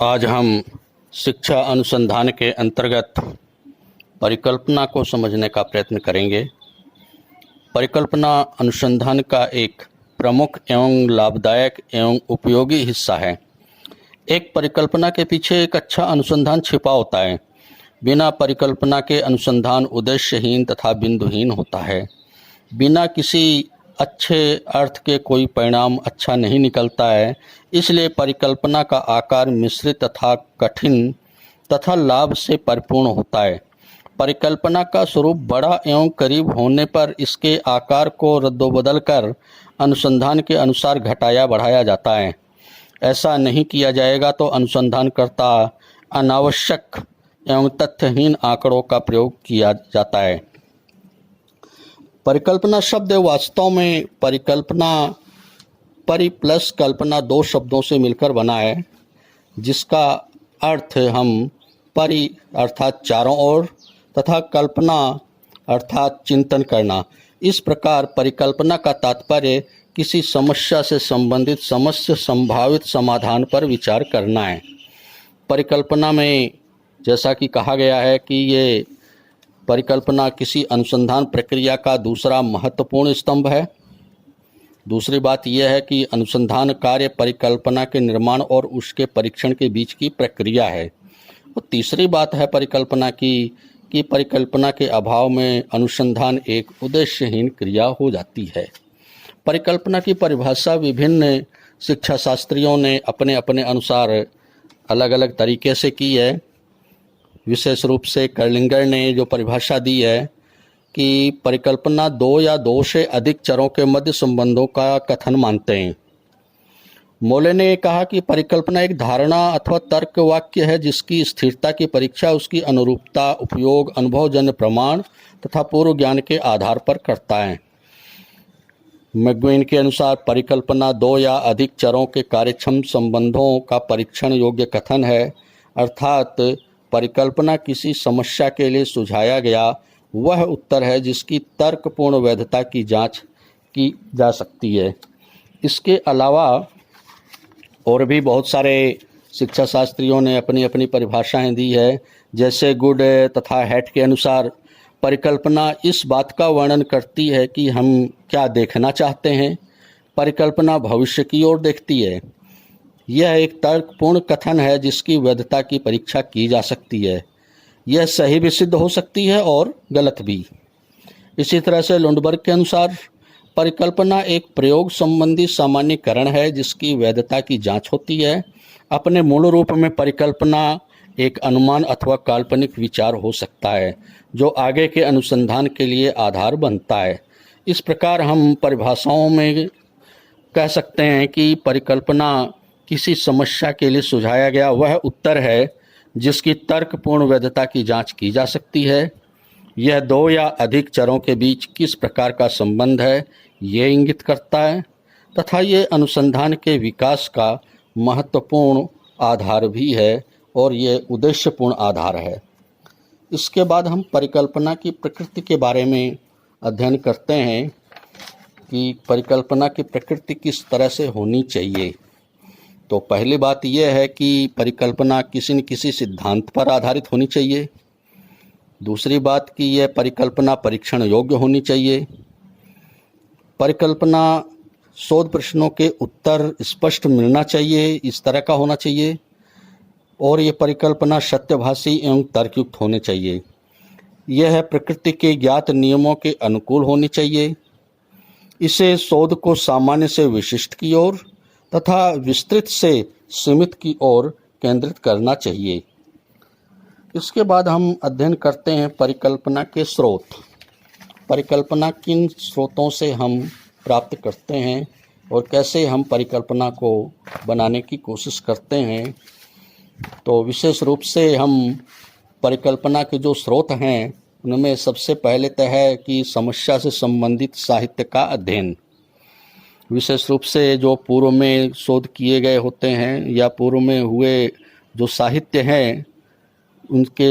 आज हम शिक्षा अनुसंधान के अंतर्गत परिकल्पना को समझने का प्रयत्न करेंगे। परिकल्पना अनुसंधान का एक प्रमुख एवं लाभदायक एवं उपयोगी हिस्सा है। एक परिकल्पना के पीछे एक अच्छा अनुसंधान छिपा होता है। बिना परिकल्पना के अनुसंधान उद्देश्यहीन तथा बिंदुहीन होता है। बिना किसी अच्छे अर्थ के कोई परिणाम अच्छा नहीं निकलता है। इसलिए परिकल्पना का आकार मिश्रित तथा कठिन तथा लाभ से परिपूर्ण होता है। परिकल्पना का स्वरूप बड़ा एवं करीब होने पर इसके आकार को रद्दोबदल कर अनुसंधान के अनुसार घटाया बढ़ाया जाता है। ऐसा नहीं किया जाएगा तो अनुसंधानकर्ता अनावश्यक एवं तथ्यहीन आंकड़ों का प्रयोग किया जाता है। परिकल्पना शब्द वास्तव में परिकल्पना परि प्लस कल्पना दो शब्दों से मिलकर बना है, जिसका अर्थ हम परि अर्थात चारों ओर तथा कल्पना अर्थात चिंतन करना। इस प्रकार परिकल्पना का तात्पर्य किसी समस्या से संबंधित समस्त संभावित समाधान पर विचार करना है। परिकल्पना में जैसा कि कहा गया है कि ये परिकल्पना किसी अनुसंधान प्रक्रिया का दूसरा महत्वपूर्ण स्तंभ है। दूसरी बात यह है कि अनुसंधान कार्य परिकल्पना के निर्माण और उसके परीक्षण के बीच की प्रक्रिया है। और तीसरी बात है परिकल्पना की कि परिकल्पना के अभाव में अनुसंधान एक उद्देश्यहीन क्रिया हो जाती है। परिकल्पना की परिभाषा विभिन्न शिक्षा शास्त्रियों ने अपने अपने अनुसार अलग अलग तरीके से की है। विशेष रूप से कर्लिंगर ने जो परिभाषा दी है कि परिकल्पना दो या दो से अधिक चरों के मध्य संबंधों का कथन मानते हैं। मोले ने कहा कि परिकल्पना एक धारणा अथवा तर्क वाक्य है जिसकी स्थिरता की परीक्षा उसकी अनुरूपता, उपयोग, अनुभवजन्य प्रमाण तथा पूर्व ज्ञान के आधार पर करता है। मैग्विन के अनुसार परिकल्पना दो या अधिक चरों के कार्यक्षम संबंधों का परीक्षण योग्य कथन है, अर्थात परिकल्पना किसी समस्या के लिए सुझाया गया वह उत्तर है जिसकी तर्कपूर्ण वैधता की जांच की जा सकती है। इसके अलावा और भी बहुत सारे शिक्षा शास्त्रियों ने अपनी अपनी परिभाषाएं दी है। जैसे गुड तथा हैट के अनुसार परिकल्पना इस बात का वर्णन करती है कि हम क्या देखना चाहते हैं। परिकल्पना भविष्य की ओर देखती है। यह एक तर्कपूर्ण कथन है जिसकी वैधता की परीक्षा की जा सकती है। यह सही भी सिद्ध हो सकती है और गलत भी। इसी तरह से लुंडबर्ग के अनुसार परिकल्पना एक प्रयोग संबंधी सामान्यीकरण है जिसकी वैधता की जांच होती है। अपने मूल रूप में परिकल्पना एक अनुमान अथवा काल्पनिक विचार हो सकता है जो आगे के अनुसंधान के लिए आधार बनता है। इस प्रकार हम परिभाषाओं में कह सकते हैं कि परिकल्पना किसी समस्या के लिए सुझाया गया वह उत्तर है जिसकी तर्कपूर्ण वैधता की जांच की जा सकती है। यह दो या अधिक चरों के बीच किस प्रकार का संबंध है ये इंगित करता है तथा ये अनुसंधान के विकास का महत्वपूर्ण आधार भी है और ये उद्देश्यपूर्ण आधार है। इसके बाद हम परिकल्पना की प्रकृति के बारे में अध्ययन करते हैं कि परिकल्पना की प्रकृति किस तरह से होनी चाहिए। तो पहली बात यह है कि परिकल्पना किसी न किसी सिद्धांत पर आधारित होनी चाहिए। दूसरी बात कि यह परिकल्पना परीक्षण योग्य होनी चाहिए। परिकल्पना शोध प्रश्नों के उत्तर स्पष्ट मिलना चाहिए, इस तरह का होना चाहिए। और ये परिकल्पना सत्यभाषी एवं तर्कयुक्त होने चाहिए। यह प्रकृति के ज्ञात नियमों के अनुकूल होनी चाहिए। इसे शोध को सामान्य से विशिष्ट की ओर तथा विस्तृत से सीमित की ओर केंद्रित करना चाहिए। इसके बाद हम अध्ययन करते हैं परिकल्पना के स्रोत। परिकल्पना किन स्रोतों से हम प्राप्त करते हैं और कैसे हम परिकल्पना को बनाने की कोशिश करते हैं। तो विशेष रूप से हम परिकल्पना के जो स्रोत हैं उनमें सबसे पहले तय है कि समस्या से संबंधित साहित्य का अध्ययन। विशेष रूप से जो पूर्व में शोध किए गए होते हैं या पूर्व में हुए जो साहित्य हैं उनके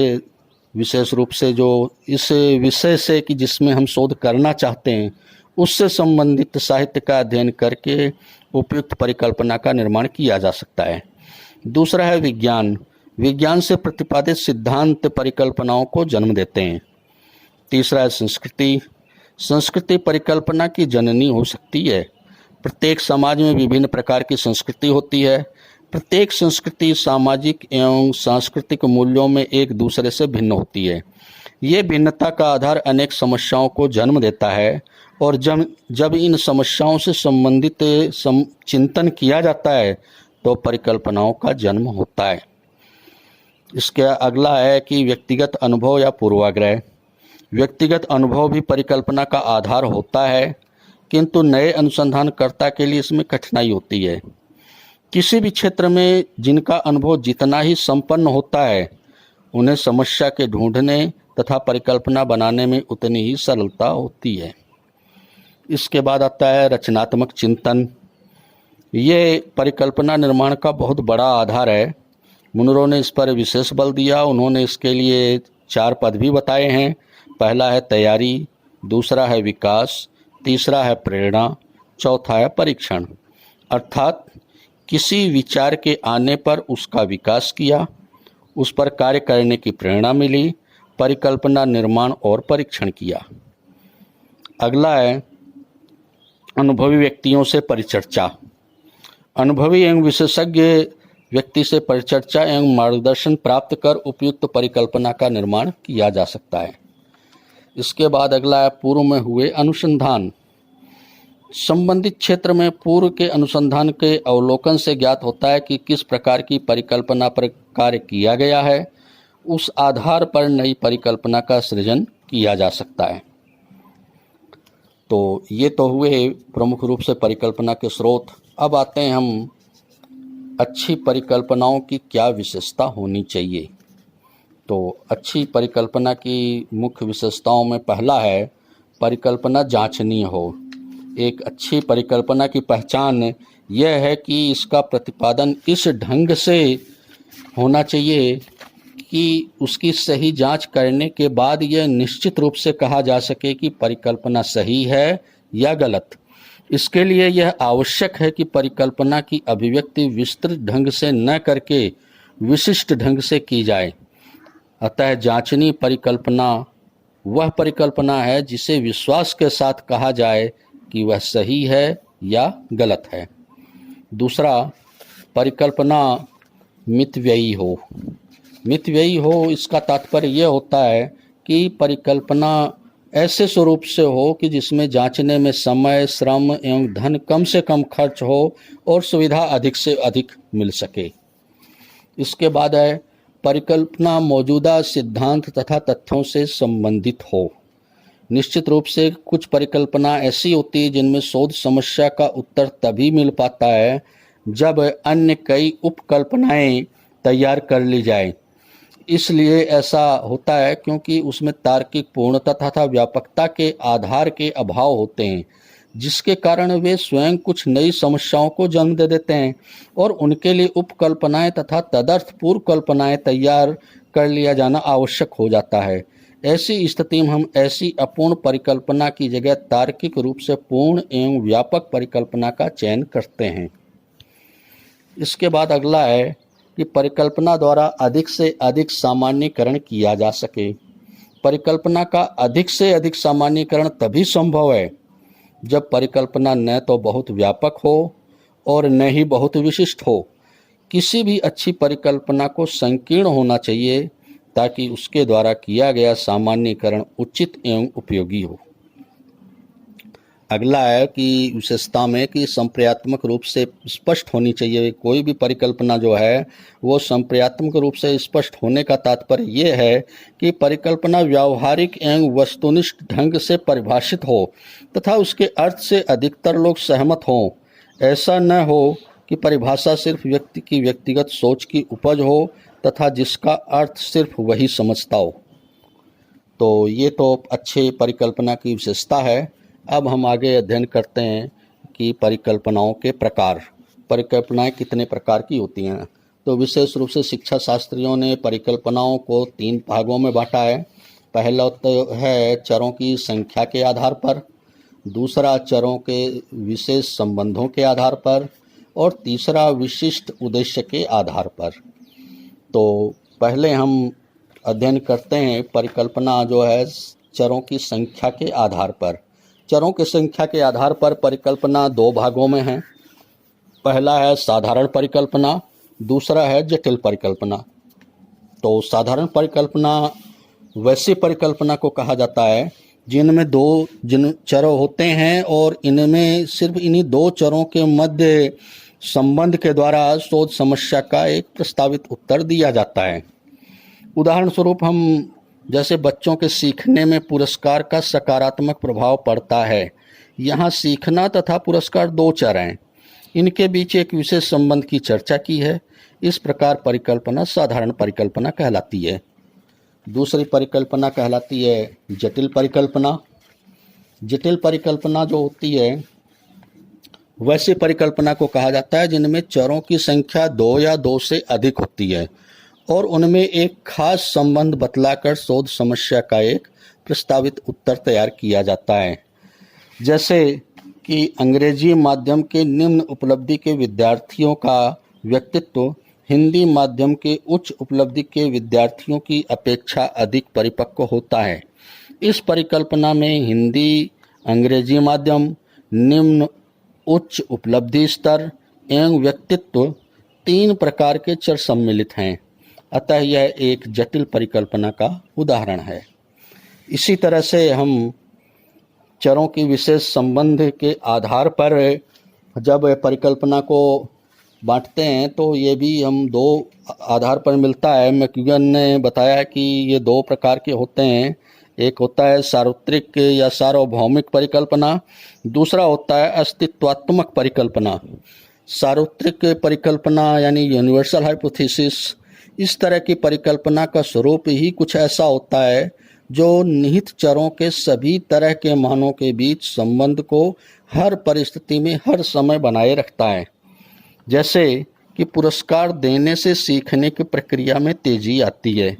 विशेष रूप से जो इस विषय से कि जिसमें हम शोध करना चाहते हैं उससे संबंधित साहित्य का अध्ययन करके उपयुक्त परिकल्पना का निर्माण किया जा सकता है। दूसरा है विज्ञान। विज्ञान से प्रतिपादित सिद्धांत परिकल्पनाओं को जन्म देते हैं। तीसरा है संस्कृति। संस्कृति परिकल्पना की जननी हो सकती है। प्रत्येक समाज में विभिन्न प्रकार की संस्कृति होती है। प्रत्येक संस्कृति सामाजिक एवं सांस्कृतिक मूल्यों में एक दूसरे से भिन्न होती है। ये भिन्नता का आधार अनेक समस्याओं को जन्म देता है और जब इन समस्याओं से संबंधित चिंतन किया जाता है तो परिकल्पनाओं का जन्म होता है। इसके अगला है कि व्यक्तिगत अनुभव या पूर्वाग्रह। व्यक्तिगत अनुभव भी परिकल्पना का आधार होता है, किंतु नए अनुसंधानकर्ता के लिए इसमें कठिनाई होती है। किसी भी क्षेत्र में जिनका अनुभव जितना ही संपन्न होता है, उन्हें समस्या के ढूंढने तथा परिकल्पना बनाने में उतनी ही सरलता होती है। इसके बाद आता है रचनात्मक चिंतन। ये परिकल्पना निर्माण का बहुत बड़ा आधार है। मुनरो ने इस पर विशेष बल दिया। उन्होंने इसके लिए 4 पद भी बताए हैं। पहला है तैयारी, दूसरा है विकास, तीसरा है प्रेरणा, चौथा है परीक्षण। अर्थात किसी विचार के आने पर उसका विकास किया, उस पर कार्य करने की प्रेरणा मिली, परिकल्पना निर्माण और परीक्षण किया। अगला है अनुभवी व्यक्तियों से परिचर्चा। अनुभवी एवं विशेषज्ञ व्यक्ति से परिचर्चा एवं मार्गदर्शन प्राप्त कर उपयुक्त परिकल्पना का निर्माण किया जा सकता है। इसके बाद अगला है पूर्व में हुए अनुसंधान। संबंधित क्षेत्र में पूर्व के अनुसंधान के अवलोकन से ज्ञात होता है कि किस प्रकार की परिकल्पना पर कार्य किया गया है। उस आधार पर नई परिकल्पना का सृजन किया जा सकता है। तो ये तो हुए प्रमुख रूप से परिकल्पना के स्रोत। अब आते हैं हम अच्छी परिकल्पनाओं की क्या विशेषता होनी चाहिए। तो अच्छी परिकल्पना की मुख्य विशेषताओं में पहला है परिकल्पना जांचनीय हो। एक अच्छी परिकल्पना की पहचान यह है कि इसका प्रतिपादन इस ढंग से होना चाहिए कि उसकी सही जांच करने के बाद यह निश्चित रूप से कहा जा सके कि परिकल्पना सही है या गलत। इसके लिए यह आवश्यक है कि परिकल्पना की अभिव्यक्ति विस्तृत ढंग से न करके विशिष्ट ढंग से की जाए। अतः जांचनीय परिकल्पना वह परिकल्पना है जिसे विश्वास के साथ कहा जाए कि वह सही है या गलत है। दूसरा, परिकल्पना मितव्ययी हो। मितव्ययी हो इसका तात्पर्य यह होता है कि परिकल्पना ऐसे स्वरूप से हो कि जिसमें जांचने में समय, श्रम एवं धन कम से कम खर्च हो और सुविधा अधिक से अधिक मिल सके। इसके बाद है परिकल्पना मौजूदा सिद्धांत तथा तथ्यों से संबंधित हो। निश्चित रूप से कुछ परिकल्पना ऐसी होती है जिनमें शोध समस्या का उत्तर तभी मिल पाता है जब अन्य कई उपकल्पनाएं तैयार कर ली जाए। इसलिए ऐसा होता है क्योंकि उसमें तार्किक पूर्णता तथा व्यापकता के आधार के अभाव होते हैं, जिसके कारण वे स्वयं कुछ नई समस्याओं को जन्म दे देते हैं और उनके लिए उपकल्पनाएं तथा तदर्थ पूर्व कल्पनाएं तैयार कर लिया जाना आवश्यक हो जाता है। ऐसी स्थिति में हम ऐसी अपूर्ण परिकल्पना की जगह तार्किक रूप से पूर्ण एवं व्यापक परिकल्पना का चयन करते हैं। इसके बाद अगला है कि परिकल्पना द्वारा अधिक से अधिक सामान्यीकरण किया जा सके। परिकल्पना का अधिक से अधिक सामान्यीकरण तभी संभव है जब परिकल्पना न तो बहुत व्यापक हो और न ही बहुत विशिष्ट हो। किसी भी अच्छी परिकल्पना को संकीर्ण होना चाहिए ताकि उसके द्वारा किया गया सामान्यीकरण उचित एवं उपयोगी हो। अगला है कि विशेषता में कि संप्रयात्मक रूप से स्पष्ट होनी चाहिए। कोई भी परिकल्पना जो है वो संप्रयात्मक रूप से स्पष्ट होने का तात्पर्य ये है कि परिकल्पना व्यावहारिक एवं वस्तुनिष्ठ ढंग से परिभाषित हो तथा उसके अर्थ से अधिकतर लोग सहमत हों। ऐसा न हो कि परिभाषा सिर्फ व्यक्ति की व्यक्तिगत सोच की उपज हो तथा जिसका अर्थ सिर्फ वही समझता हो। तो ये तो अच्छे परिकल्पना की विशेषता है। अब हम आगे अध्ययन करते हैं कि परिकल्पनाओं के प्रकार। परिकल्पनाएं कितने प्रकार की होती हैं। तो विशेष रूप से शिक्षा शास्त्रियों ने परिकल्पनाओं को 3 भागों में बांटा है। पहला तो है चरों की संख्या के आधार पर, दूसरा चरों के विशेष संबंधों के आधार पर और तीसरा विशिष्ट उद्देश्य के आधार पर। तो पहले हम अध्ययन करते हैं परिकल्पना जो है चरों की संख्या के आधार पर। चरों की संख्या के आधार पर परिकल्पना दो भागों में है। पहला है साधारण परिकल्पना, दूसरा है जटिल परिकल्पना। तो साधारण परिकल्पना वैसी परिकल्पना को कहा जाता है जिन चर होते हैं और इनमें सिर्फ इन्हीं दो चरों के मध्य संबंध के द्वारा शोध समस्या का एक प्रस्तावित उत्तर दिया जाता है। उदाहरण स्वरूप हम जैसे बच्चों के सीखने में पुरस्कार का सकारात्मक प्रभाव पड़ता है। यहाँ सीखना तथा पुरस्कार दो चर हैं, इनके बीच एक विशेष संबंध की चर्चा की है। इस प्रकार परिकल्पना साधारण परिकल्पना कहलाती है। दूसरी परिकल्पना कहलाती है जटिल परिकल्पना। जटिल परिकल्पना जो होती है वैसी परिकल्पना को कहा जाता है जिनमें चरों की संख्या दो या दो से अधिक होती है और उनमें एक खास संबंध बतलाकर शोध समस्या का एक प्रस्तावित उत्तर तैयार किया जाता है। जैसे कि अंग्रेजी माध्यम के निम्न उपलब्धि के विद्यार्थियों का व्यक्तित्व हिंदी माध्यम के उच्च उपलब्धि के विद्यार्थियों की अपेक्षा अधिक परिपक्व होता है। इस परिकल्पना में हिंदी, अंग्रेजी माध्यम, निम्न, उच्च उपलब्धि स्तर एवं व्यक्तित्व तीन प्रकार के चर सम्मिलित हैं। अतः यह एक जटिल परिकल्पना का उदाहरण है। इसी तरह से हम चरों की विशेष संबंध के आधार पर जब परिकल्पना को बांटते हैं तो ये भी हम दो आधार पर मिलता है। मैक्यूगन ने बताया कि ये दो प्रकार के होते हैं। एक होता है सार्वत्रिक या सार्वभौमिक परिकल्पना, दूसरा होता है अस्तित्वात्मक परिकल्पना। सार्वत्रिक परिकल्पना यानी यूनिवर्सल हाइपोथेसिस, इस तरह की परिकल्पना का स्वरूप ही कुछ ऐसा होता है जो निहित चरों के सभी तरह के मानों के बीच संबंध को हर परिस्थिति में हर समय बनाए रखता है। जैसे कि पुरस्कार देने से सीखने की प्रक्रिया में तेजी आती है।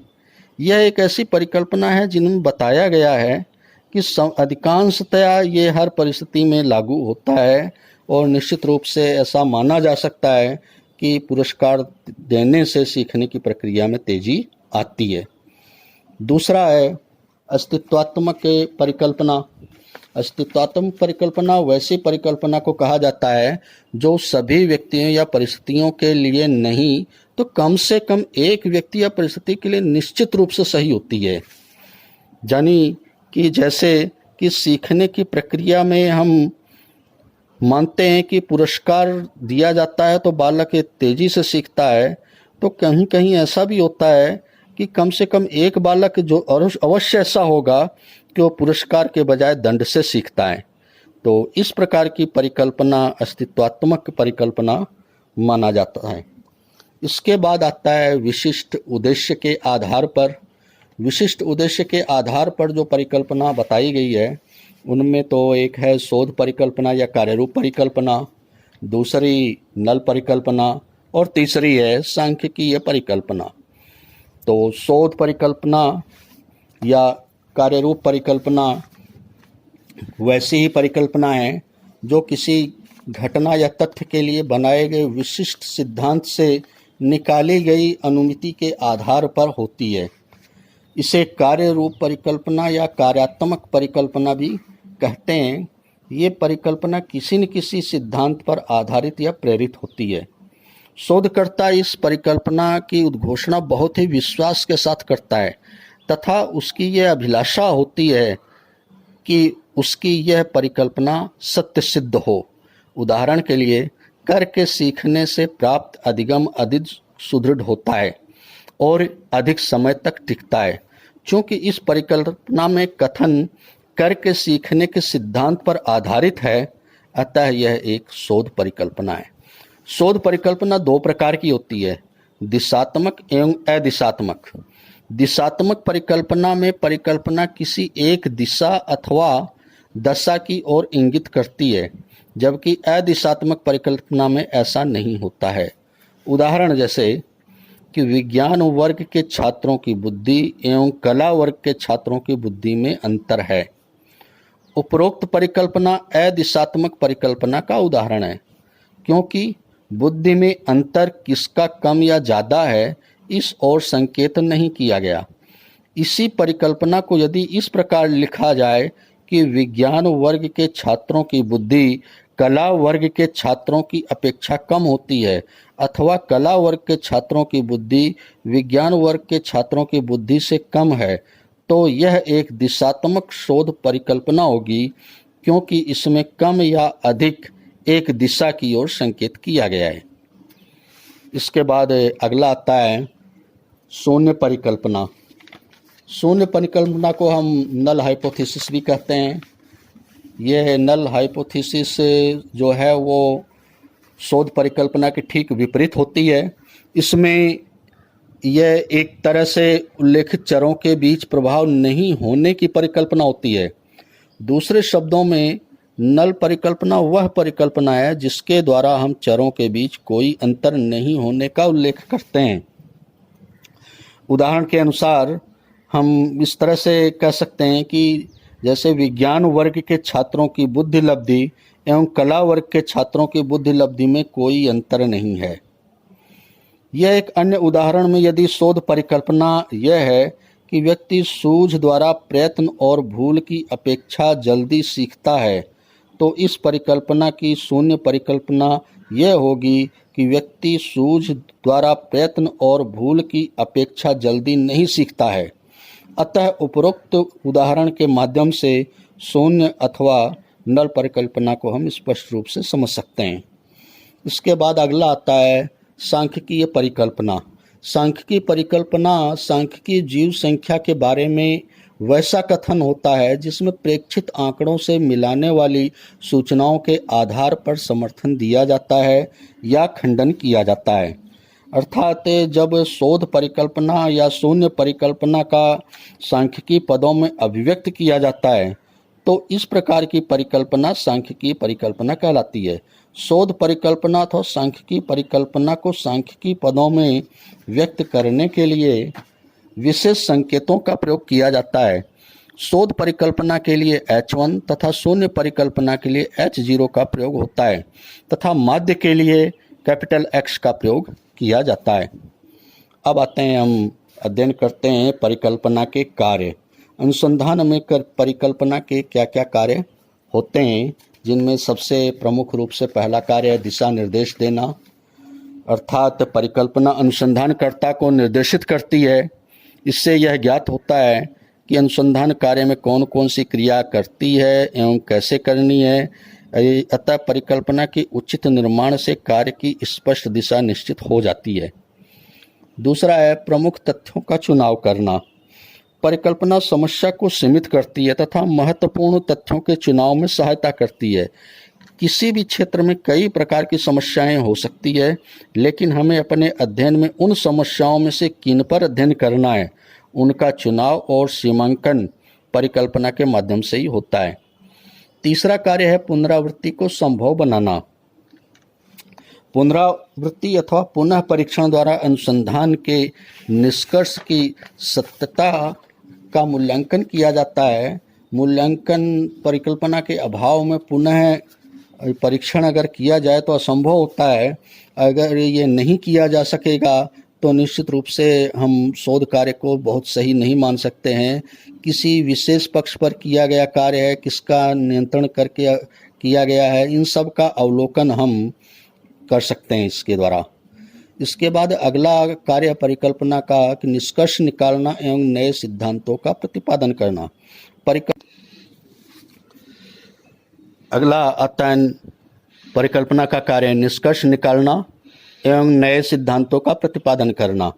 यह एक ऐसी परिकल्पना है जिनमें बताया गया है कि अधिकांशतया ये हर परिस्थिति में लागू होता है और निश्चित रूप से ऐसा माना जा सकता है कि पुरस्कार देने से सीखने की प्रक्रिया में तेजी आती है। दूसरा है अस्तित्वात्मक परिकल्पना। अस्तित्वात्मक परिकल्पना वैसी परिकल्पना को कहा जाता है जो सभी व्यक्तियों या परिस्थितियों के लिए नहीं तो कम से कम एक व्यक्ति या परिस्थिति के लिए निश्चित रूप से सही होती है। यानी कि जैसे कि सीखने की प्रक्रिया में हम मानते हैं कि पुरस्कार दिया जाता है तो बालक तेजी से सीखता है, तो कहीं कहीं ऐसा भी होता है कि कम से कम एक बालक जो अवश्य ऐसा होगा कि वो पुरस्कार के बजाय दंड से सीखता है। तो इस प्रकार की परिकल्पना अस्तित्वात्मक परिकल्पना माना जाता है। इसके बाद आता है विशिष्ट उद्देश्य के आधार पर। विशिष्ट उद्देश्य के आधार पर जो परिकल्पना बताई गई है उनमें तो एक है शोध परिकल्पना या कार्यरूप परिकल्पना, दूसरी नल परिकल्पना और तीसरी है सांख्यिकीय परिकल्पना। तो शोध परिकल्पना या कार्यरूप परिकल्पना वैसी ही परिकल्पना है जो किसी घटना या तथ्य के लिए बनाए गए विशिष्ट सिद्धांत से निकाली गई अनुमिति के आधार पर होती है। इसे कार्यरूप परिकल्पना या कार्यात्मक परिकल्पना भी कहते हैं। ये परिकल्पना किसी न किसी सिद्धांत पर आधारित या प्रेरित होती है। शोधकर्ता इस परिकल्पना की उद्घोषणा बहुत ही विश्वास के साथ करता है तथा उसकी यह अभिलाषा होती है कि उसकी यह परिकल्पना सत्य सिद्ध हो। उदाहरण के लिए करके सीखने से प्राप्त अधिगम अधिक सुदृढ़ होता है और अधिक समय तक टिकता है। चूँकि इस परिकल्पना में कथन करके सीखने के सिद्धांत पर आधारित है, अतः यह एक शोध परिकल्पना है। शोध परिकल्पना दो प्रकार की होती है, दिशात्मक एवं अदिशात्मक। दिशात्मक परिकल्पना में परिकल्पना किसी एक दिशा अथवा दशा की ओर इंगित करती है, जबकि अदिशात्मक परिकल्पना में ऐसा नहीं होता है। उदाहरण जैसे कि विज्ञान वर्ग के छात्रों की बुद्धि एवं कला वर्ग के छात्रों की बुद्धि में अंतर है। उपरोक्त परिकल्पना अदिशात्मक परिकल्पना का उदाहरण है, क्योंकि बुद्धि में अंतर किसका कम या ज़्यादा है, इस ओर संकेत नहीं किया गया। इसी परिकल्पना को यदि इस प्रकार लिखा जाए कि विज्ञान वर्ग के छात्रों की बुद्धि कला वर्ग के छात्रों की अपेक्षा कम होती है, अथवा कला वर्ग के छात्रों की बुद्धि विज्ञान वर्ग के छात्रों की बुद्धि से कम है, तो यह एक दिशात्मक शोध परिकल्पना होगी, क्योंकि इसमें कम या अधिक एक दिशा की ओर संकेत किया गया है। इसके बाद अगला आता है शून्य परिकल्पना। शून्य परिकल्पना को हम नल हाइपोथेसिस भी कहते हैं। यह नल हाइपोथेसिस जो है वो शोध परिकल्पना के ठीक विपरीत होती है। इसमें यह एक तरह से उल्लेखित चरों के बीच प्रभाव नहीं होने की परिकल्पना होती है। दूसरे शब्दों में नल परिकल्पना वह परिकल्पना है जिसके द्वारा हम चरों के बीच कोई अंतर नहीं होने का उल्लेख करते हैं। उदाहरण के अनुसार हम इस तरह से कह सकते हैं कि जैसे विज्ञान वर्ग के छात्रों की बुद्धि लब्धि एवं कला वर्ग के छात्रों की बुद्धि लब्धि में कोई अंतर नहीं है। यह एक अन्य उदाहरण में यदि शोध परिकल्पना यह है कि व्यक्ति सूझ द्वारा प्रयत्न और भूल की अपेक्षा जल्दी सीखता है, तो इस परिकल्पना की शून्य परिकल्पना यह होगी कि व्यक्ति सूझ द्वारा प्रयत्न और भूल की अपेक्षा जल्दी नहीं सीखता है। अतः उपरोक्त उदाहरण के माध्यम से शून्य अथवा नल परिकल्पना को हम स्पष्ट रूप से समझ सकते हैं। इसके बाद अगला आता है सांख्यिकीय परिकल्पना। सांख्यिकीय परिकल्पना सांख्यिकीय जीव संख्या के बारे में वैसा कथन होता है जिसमें प्रेक्षित आंकड़ों से मिलाने वाली सूचनाओं के आधार पर समर्थन दिया जाता है या खंडन किया जाता है। अर्थात जब शोध परिकल्पना या शून्य परिकल्पना का सांख्यिकीय पदों में अभिव्यक्त किया जाता है, तो इस प्रकार की परिकल्पना सांख्यिकीय परिकल्पना कहलाती है। शोध परिकल्पना अथवा सांख्यिकीय परिकल्पना को सांख्यिकीय पदों में व्यक्त करने के लिए विशेष संकेतों का प्रयोग किया जाता है। शोध परिकल्पना के लिए H1 तथा शून्य परिकल्पना के लिए H0 का प्रयोग होता है तथा माध्य के लिए कैपिटल X का प्रयोग किया जाता है। अब आते हैं, हम अध्ययन करते हैं परिकल्पना के कार्य। अनुसंधान में परिकल्पना के क्या क्या कार्य होते हैं, जिनमें सबसे प्रमुख रूप से पहला कार्य है दिशा निर्देश देना। अर्थात परिकल्पना अनुसंधानकर्ता को निर्देशित करती है। इससे यह ज्ञात होता है कि अनुसंधान कार्य में कौन कौन सी क्रिया करती है एवं कैसे करनी है। अतः परिकल्पना के उचित निर्माण से कार्य की स्पष्ट दिशा निश्चित हो जाती है। दूसरा है प्रमुख तथ्यों का चुनाव करना। परिकल्पना समस्या को सीमित करती है तथा महत्वपूर्ण तथ्यों के चुनाव में सहायता करती है। किसी भी क्षेत्र में कई प्रकार की समस्याएं हो सकती है, लेकिन हमें अपने अध्ययन में उन समस्याओं में से किन पर अध्ययन करना है, उनका चुनाव और सीमांकन परिकल्पना के माध्यम से ही होता है। तीसरा कार्य है पुनरावृत्ति को संभव बनाना। पुनरावृत्ति अथवा पुनः परीक्षण द्वारा अनुसंधान के निष्कर्ष की सत्यता का मूल्यांकन किया जाता है। मूल्यांकन परिकल्पना के अभाव में पुनः परीक्षण अगर किया जाए तो असंभव होता है। अगर ये नहीं किया जा सकेगा तो निश्चित रूप से हम शोध कार्य को बहुत सही नहीं मान सकते हैं। किसी विशेष पक्ष पर किया गया कार्य है, किसका नियंत्रण करके किया गया है, इन सब का अवलोकन हम कर सकते हैं इसके द्वारा। इसके बाद अगला कार्य परिकल्पना का कि निष्कर्ष निकालना एवं नए सिद्धांतों का प्रतिपादन करना। अगला आता है परिकल्पना का कार्य निष्कर्ष निकालना एवं नए सिद्धांतों का प्रतिपादन करना।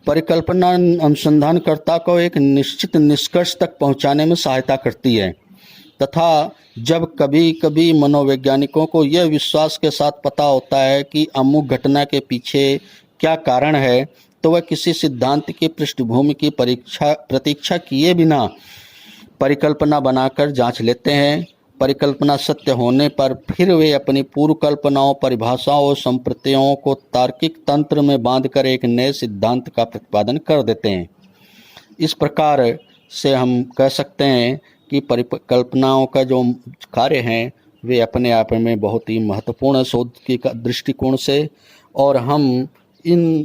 परिकल्पना अनुसंधानकर्ता को एक निश्चित निष्कर्ष तक पहुंचाने में सहायता करती है तथा जब कभी कभी मनोवैज्ञानिकों को यह विश्वास के साथ पता होता है कि अमुक घटना के पीछे क्या कारण है, तो वह किसी सिद्धांत की पृष्ठभूमि की प्रतीक्षा किए बिना परिकल्पना बनाकर जांच लेते हैं। परिकल्पना सत्य होने पर फिर वे अपनी पूर्व कल्पनाओं, परिभाषाओं और संप्रत्ययों को तार्किक तंत्र में बांधकर एक नए सिद्धांत का प्रतिपादन कर देते हैं। इस प्रकार से हम कह सकते हैं कि परिकल्पनाओं का जो कार्य है वे अपने आप में बहुत ही महत्वपूर्ण शोध के दृष्टिकोण से, और हम इन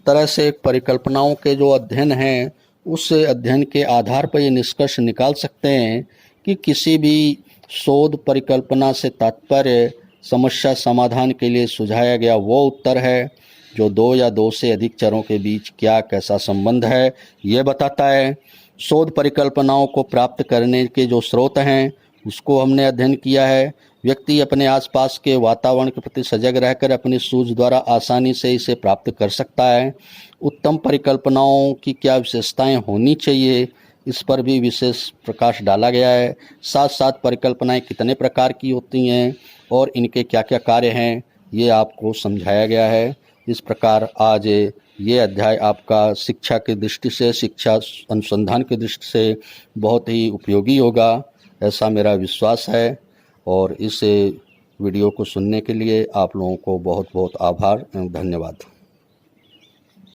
तरह से परिकल्पनाओं के जो अध्ययन हैं उस अध्ययन के आधार पर ये निष्कर्ष निकाल सकते हैं कि किसी भी शोध परिकल्पना से तात्पर्य समस्या समाधान के लिए सुझाया गया वो उत्तर है जो दो या दो से अधिक चरों के बीच क्या कैसा संबंध है ये बताता है। शोध परिकल्पनाओं को प्राप्त करने के जो स्रोत हैं उसको हमने अध्ययन किया है। व्यक्ति अपने आसपास के वातावरण के प्रति सजग रहकर अपनी सूझ द्वारा आसानी से इसे प्राप्त कर सकता है। उत्तम परिकल्पनाओं की क्या विशेषताएं होनी चाहिए इस पर भी विशेष प्रकाश डाला गया है। साथ साथ परिकल्पनाएं कितने प्रकार की होती हैं और इनके क्या क्या कार्य हैं ये आपको समझाया गया है। इस प्रकार आज ये अध्याय आपका शिक्षा की दृष्टि से, शिक्षा अनुसंधान की दृष्टि से बहुत ही उपयोगी होगा ऐसा मेरा विश्वास है। और इस वीडियो को सुनने के लिए आप लोगों को बहुत बहुत आभार एवं धन्यवाद।